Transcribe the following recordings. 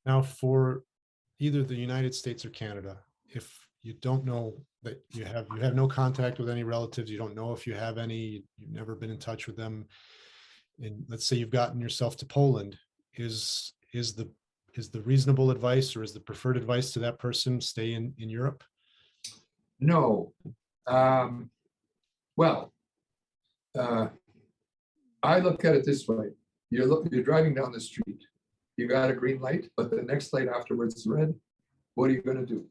Now, for either the United States or Canada, if you don't know that you have no contact with any relatives, you don't know if you have any, you've never been in touch with them, and let's say you've gotten yourself to Poland, is the reasonable advice or is the preferred advice to that person stay in Europe? No. Um, well, uh, I look at it this way. You're driving down the street. You got a green light, but the next light afterwards is red. What are you going to do?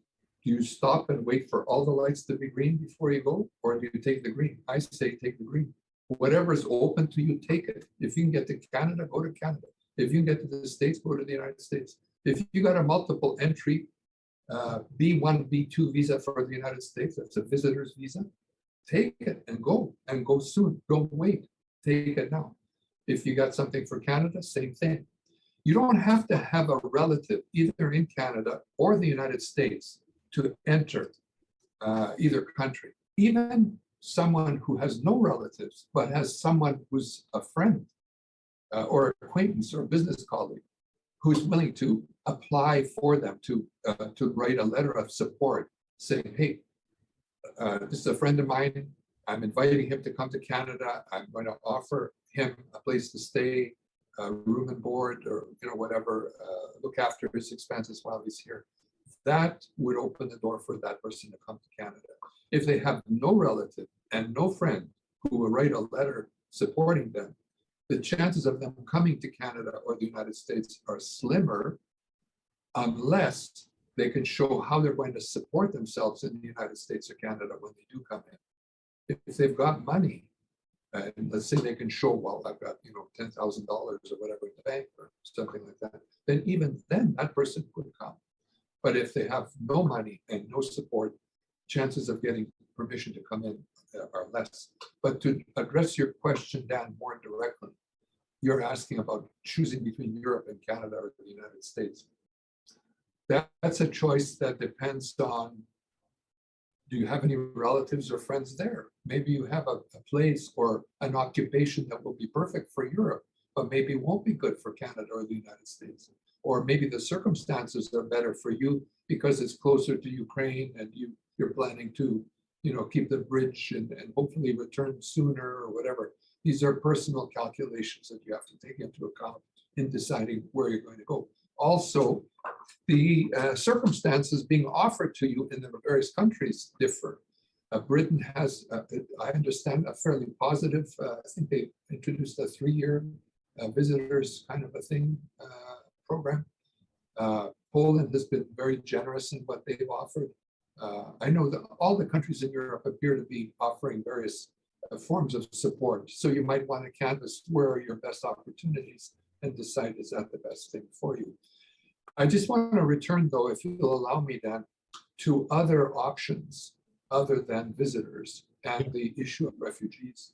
Do you stop and wait for all the lights to be green before you go? Or do you take the green? I say take the green. Whatever is open to you, take it. If you can get to Canada, go to Canada. If you can get to the States, go to the United States. If you got a multiple entry B1, B2 visa for the United States, that's a visitor's visa, take it and go soon. Don't wait. Take it now. If you got something for Canada, same thing. You don't have to have a relative either in Canada or the United States to enter either country. Even someone who has no relatives, but has someone who's a friend or acquaintance or business colleague who's willing to apply for them to write a letter of support saying, hey, this is a friend of mine. I'm inviting him to come to Canada. I'm going to offer him a place to stay, room and board, or whatever, look after his expenses while he's here. That would open the door for that person to come to Canada. If they have no relative and no friend who will write a letter supporting them, the chances of them coming to Canada or the United States are slimmer unless they can show how they're going to support themselves in the United States or Canada when they do come in. If they've got money, and let's say they can show, well, I've got $10,000 or whatever in the bank or something like that, then even then that person could come. But if they have no money and no support, chances of getting permission to come in are less. But to address your question, Dan, more directly, you're asking about choosing between Europe and Canada or the United States. That's a choice that depends on, do you have any relatives or friends there? Maybe you have a place or an occupation that will be perfect for Europe, but maybe won't be good for Canada or the United States. Or maybe the circumstances are better for you because it's closer to Ukraine and you're planning to keep the bridge and hopefully return sooner or whatever. These are personal calculations that you have to take into account in deciding where you're going to go. Also, the circumstances being offered to you in the various countries differ. Britain has, I understand, a fairly positive, I think they introduced a 3-year visitors kind of a thing program. Poland has been very generous in what they've offered. I know that all the countries in Europe appear to be offering various forms of support. So you might want to canvass where are your best opportunities and decide, is that the best thing for you? I just want to return, though, if you'll allow me, Dan, to other options other than visitors and the issue of refugees.